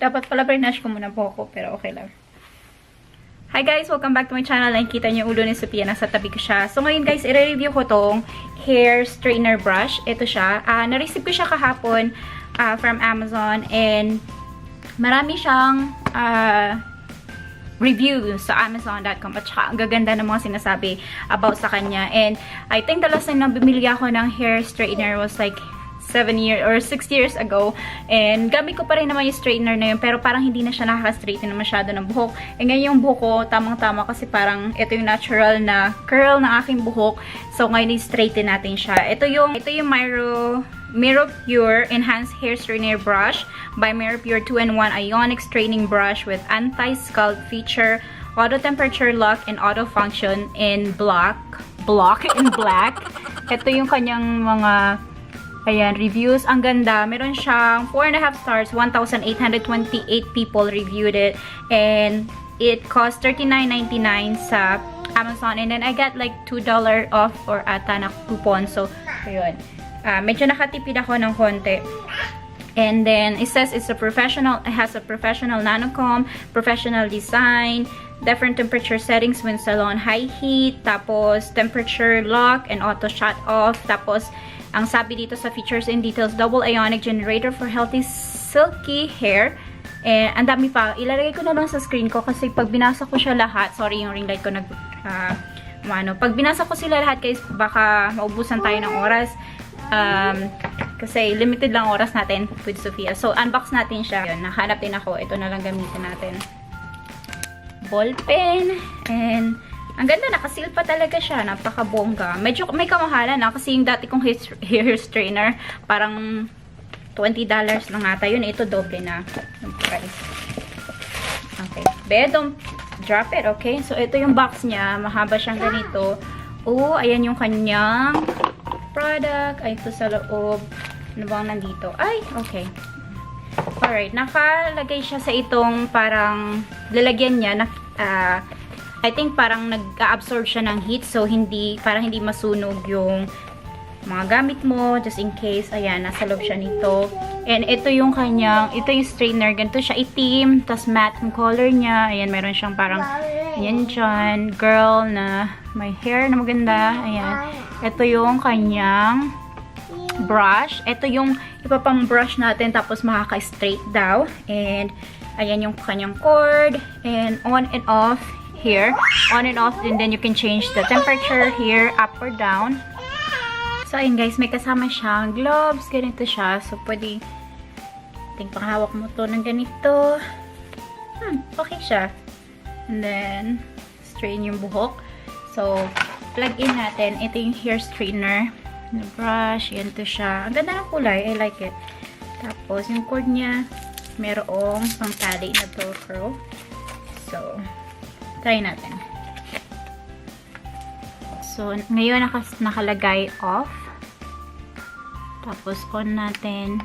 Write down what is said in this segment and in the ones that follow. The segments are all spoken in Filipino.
Dapat pala brinash ko muna po ako, pero okay lang. Hi guys! Welcome back to my channel. Nakikita niyo yung ulo ni Sophia. Nasa tabi ko siya. So ngayon guys, i-review ko tong hair straightener brush. Ito siya. Na-receive ko siya kahapon from Amazon. And marami siyang review sa Amazon.com. At saka ang gaganda ng mga sinasabi about sa kanya. And I think the last time na bumili ako ng hair straightener was like 7 years or 6 years ago. And gamit ko pa rin naman yung straightener na yun. Pero parang hindi na siya nakaka-straighten na masyado ng buhok. And ngayon yung buhok ko, tamang-tama kasi parang ito yung natural na curl ng aking buhok. So ngayon i-straighten natin siya. Ito yung Miro Pure Enhanced Hair Straightener Brush by Miro Pure 2-in-1 Ionic Straightening Brush with Anti-Scalp Feature, Auto Temperature Lock, and Auto Function in black. Ito yung kanyang mga reviews. Ang ganda. Meron siyang 4.5 stars. 1,828 people reviewed it. And it cost $39.99 sa Amazon. And then I got like $2 off or ata na coupon. So, ayun. Medyo nakatipid ako ng konti. And then, it says it has a professional nanocomb, professional design, different temperature settings when salon high heat, tapos temperature lock and auto shut off, tapos ang sabi dito sa features and details, double ionic generator for healthy silky hair. And ang dami pa. Ilalagay ko na lang sa screen ko kasi pag binasa ko siya lahat, sorry yung ring light ko pag binasa ko sila lahat guys, baka maubusan tayo ng oras. Kasi limited lang oras natin with Sophia. So, unbox natin siya. Yun, nahanap din ako. Ito na lang gamitin natin. Ball pen. And ang ganda, nakasil pa talaga siya. Napaka-bongga. Medyo may kamahalan na kasi yung dati kong hair straightener, parang $20 lang ata yun. Ito doble na yung price. Okay. But don't drop it, okay? So, ito yung box niya. Mahaba siyang ganito. Oh, ayan yung kanyang product. Ay, ito sa loob. Ano bang nandito? Ay, okay. Alright. Nakalagay siya sa itong parang lalagyan niya na I think parang nag-absorb siya ng heat, so parang hindi masunog yung mga gamit mo, just in case. Ayan, nasa loob siya nito. And ito yung yung straightener. Ganito siya itim, tas matte yung color niya. Ayan, meron siyang parang, ayan dyan, girl na may hair na maganda. Ayan. Ito yung kanyang brush. Ito yung ipapang brush natin, tapos makaka-straight daw. And ayan yung kanyang cord. And on and off. Here, on and off, and then you can change the temperature here, up or down. So, ayun guys, may kasama siyang gloves, ganito siya. So, pwede, panghawak mo to ng ganito. Okay siya. And then, straighten yung buhok. So, plug in natin. Ito yung hair straightener. The brush, yan to siya. Ang ganda ng kulay, I like it. Tapos, yung cord niya, merong pang tali na to curl. So, try natin. So, ngayon nakalagay off. Tapos, on natin.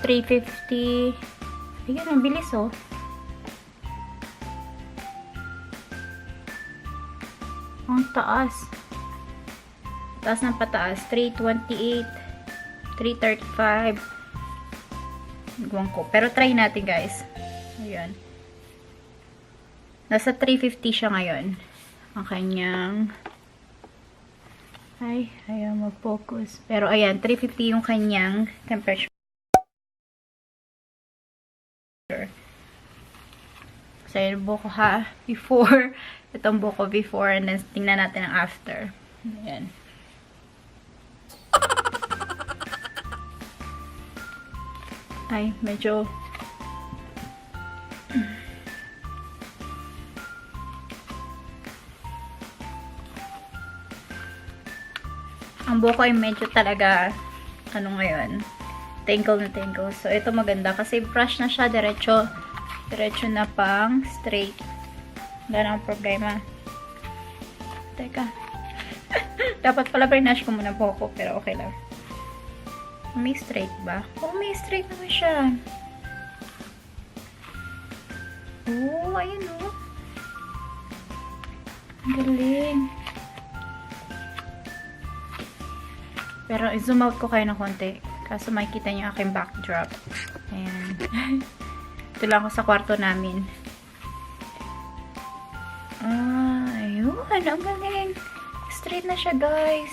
350. Ayan, ang bilis oh. Ang taas. Taas ng pataas. 328. 335. Nagawang ko. Pero try natin guys. Ayan. Nasa 350 siya ngayon. Ang kanyang ayaw mag-focus. Pero ayan, 350 yung kanyang temperature. So, yung buko before. Itong buko before, and then tingnan natin ang after. Ayan. Ay, medyo ang buko ay medyo talaga ngayon, tingle na tingle. So, ito maganda kasi brush na siya, diretso na pang straight. Wala nang problema. Teka. Dapat pala brinash ko muna buko, pero okay lang. May straight ba? Oh, may straight naman siya. Oh, ayun oh. Ang galing. Pero i-zoom out ko kayo ng konti. Kaso makikita niyo aking backdrop. Ayan. Ito lang ako sa kwarto namin. Ayun. Ang galing. Straight na siya, guys.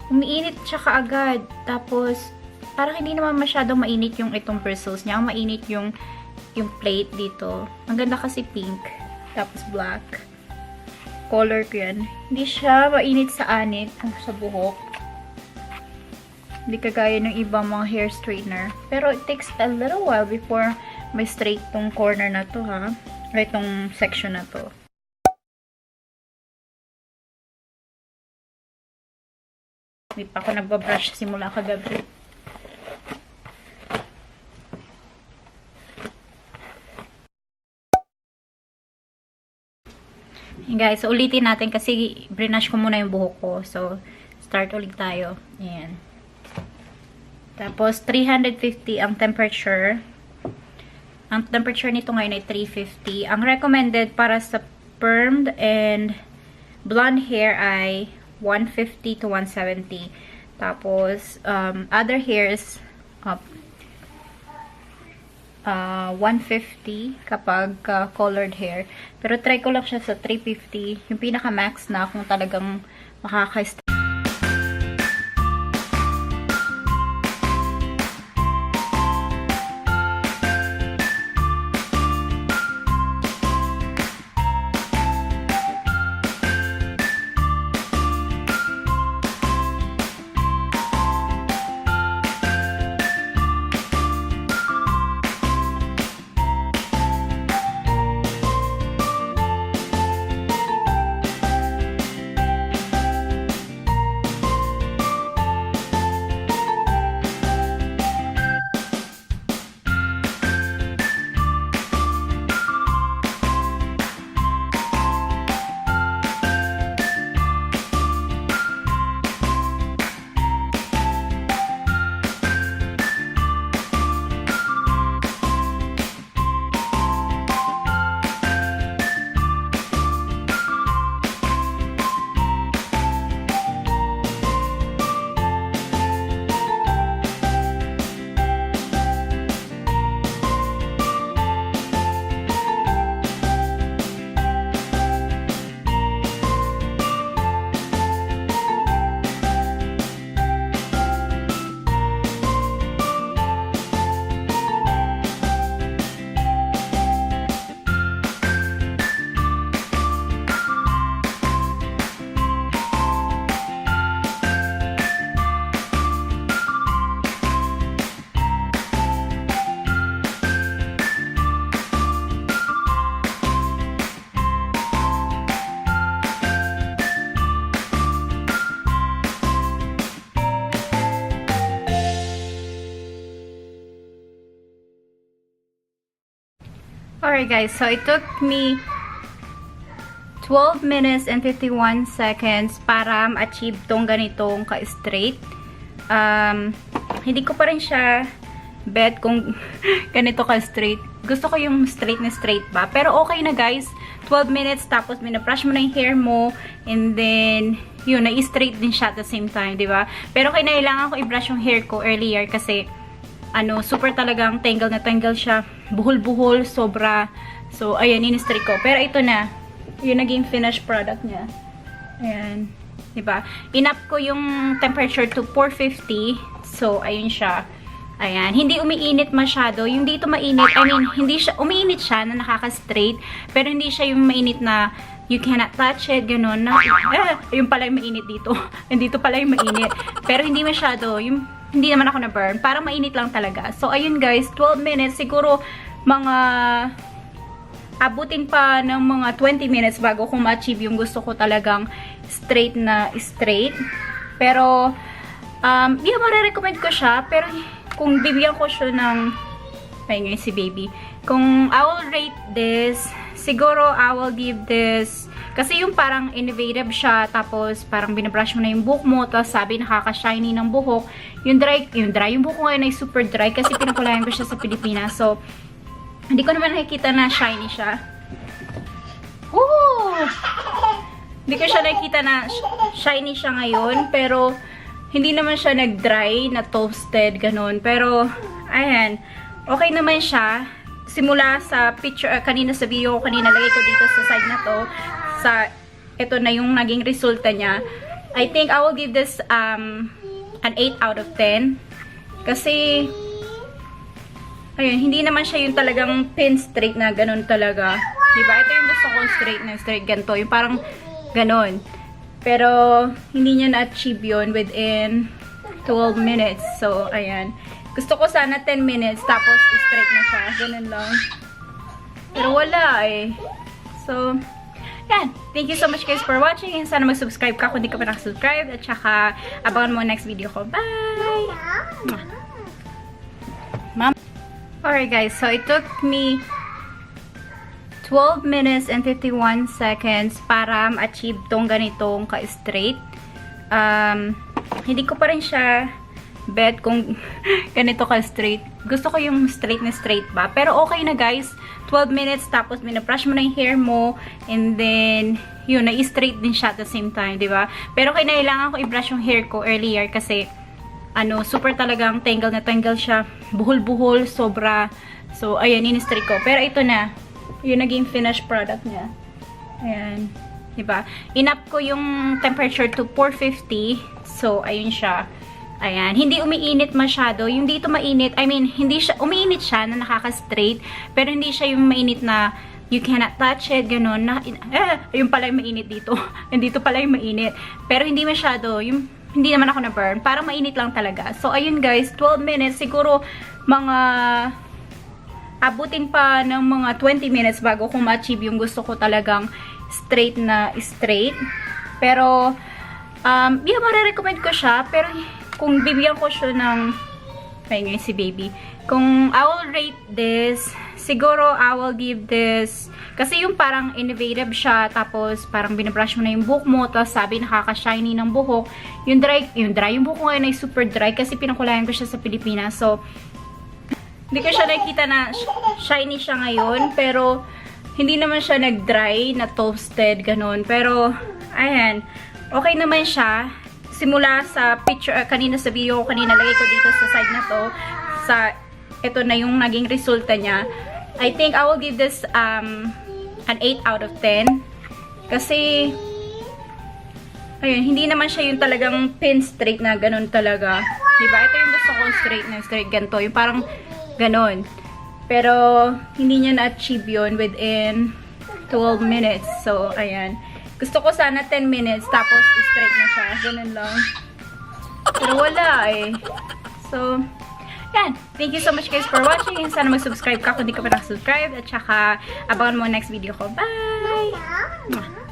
Umiinit siya kaagad. Tapos, parang hindi naman masyadong mainit yung itong bristles niya. Ang mainit yung plate dito. Ang ganda kasi pink. Tapos black. Color ko yan. Hindi siya mainit sa anit. Sa buhok. Hindi kagaya ng ibang mga hair straightener. Pero it takes a little while before may straight tong corner na to, ha? O itong section na to. Hindi pa ako nagbabrush simula kagabi. Hey guys, so ulitin natin kasi brush ko muna yung buhok ko. So, start ulit tayo. Ayan. Tapos, 350 ang temperature. Ang temperature nito ngayon ay 350. Ang recommended para sa permed and blonde hair ay 150 to 170. Tapos, other hairs, 150 kapag colored hair. Pero try ko lang siya sa 350. Yung pinaka-max na kung talagang makaka-stay. Alright guys, so it took me 12 minutes and 51 seconds para ma-achieve tong ganitong ka-straight. Hindi ko pa rin siya bet kung ganito ka-straight. Gusto ko yung straight na straight ba. Pero okay na guys. 12 minutes tapos minabrush mo na yung hair mo and then yun, na-straight din siya at the same time, di ba? Pero kailangan ko i-brush yung hair ko earlier kasi super talagang tangle na tangle siya. Buhol-buhol, sobra. So, ayan, in-straight ko. Pero ito na, yung naging finished product niya. Ayan. Diba? In-up ko yung temperature to 450. So, ayun siya. Ayan. Hindi umiinit masyado. Yung dito mainit, I mean, hindi siya, umiinit siya na nakaka-straight. Pero hindi siya yung mainit na you cannot touch it, gano'n. Yung pala yung mainit dito. Yung dito pala yung mainit. Pero hindi masyado. Yung hindi naman ako na-burn. Parang mainit lang talaga. So, ayun guys, 12 minutes. Siguro, mga abutin pa ng mga 20 minutes bago ko ma-achieve yung gusto ko talagang straight na straight. Pero, yeah, marirecommend ko siya. Pero, kung bibigyan ko siya ng, ay ngayon si baby. Kung I will rate this, siguro I will give this, kasi yung parang innovative siya, tapos parang binabrush mo na yung buhok mo, tapos sabi nakaka-shiny ng buhok. Yung buhok ko ngayon ay super dry kasi pinakulayan ko siya sa Pilipinas. So, hindi ko naman nakikita na shiny siya. Woo! Hindi ko siya nakikita na shiny siya ngayon, pero hindi naman siya nag-dry, na toasted, ganun. Pero, ayan, okay naman siya. Simula sa picture, kanina sa video ko, kanina lagay ko dito sa side na to. Ito na yung naging resulta niya. I think I will give this an 8 out of 10. Kasi, ayun, hindi naman siya yung talagang pin straight na ganun talaga. Diba? Ito yung gusto kong straight na straight ganito. Yung parang ganun. Pero, hindi niya na-achieve yun within 12 minutes. So, ayan. Gusto ko sana 10 minutes, tapos straight na siya. Ganun lang. Pero wala eh. So, yan. Thank you so much guys for watching. And sana mag-subscribe ka kung di ka pa nakasubscribe. At saka, abangan mo next video ko. Bye! Mom. Alright guys, so it took me 12 minutes and 51 seconds para ma-achieve tong ganitong ka-straight. Hindi ko pa rin siya bet kung ganito ka-straight. Gusto ko yung straight na straight ba. Pero okay na guys. 12 minutes tapos minabrush mo na yung hair mo. And then, yun, na-straight din siya at the same time, diba? Pero kailangan ko i-brush yung hair ko earlier kasi super talagang tangle na tangle siya. Buhol-buhol, sobra. So, ayan, in-straight ko. Pero ito na. Yung naging finished product niya. Ayan. Diba? Inap ko yung temperature to 450. So, ayun siya. Ayan. Hindi umiinit masyado. Yung dito mainit, I mean, hindi siya, umiinit siya na nakaka-straight. Pero hindi siya yung mainit na you cannot touch it, ganun. Yung pala yung mainit dito. Yung dito pala yung mainit. Pero hindi masyado. Yung, hindi naman ako na-burn. Parang mainit lang talaga. So, ayun guys. 12 minutes. Siguro, mga abutin pa ng mga 20 minutes bago ko ma-achieve yung gusto ko talagang straight na straight. Pero, yeah, marirecommend ko siya. Pero, kung bibigyan ko siya ng, ay ngayon si baby. Kung I will rate this, siguro I will give this, kasi yung parang innovative siya, tapos parang binabrush mo na yung buhok mo, tapos sabi nakaka-shiny ng buhok. Yung buhok ko ngayon ay super dry kasi pinakulayan ko siya sa Pilipinas. So, hindi ko siya nakikita na shiny siya ngayon, pero hindi naman siya nag-dry, na toasted, ganun. Pero, ayan, okay naman siya. Simula sa picture, kanina sa video ko, kanina lagay ko dito sa side na to. Ito na yung naging resulta niya. I think I will give this an 8 out of 10. Kasi, ayun, hindi naman siya yung talagang pin straight na ganun talaga. Diba? Ito yung gusto kong straight na straight ganito. Yung parang ganun. Pero, hindi niya na-achieve yun within 12 minutes. So, ayan. Gusto ko sana 10 minutes, tapos straight na siya. Ganun lang. Pero wala eh. So, yan. Thank you so much guys for watching. And sana mag-subscribe ka kung di ka pa nakasubscribe. At saka, abangan mo next video ko. Bye!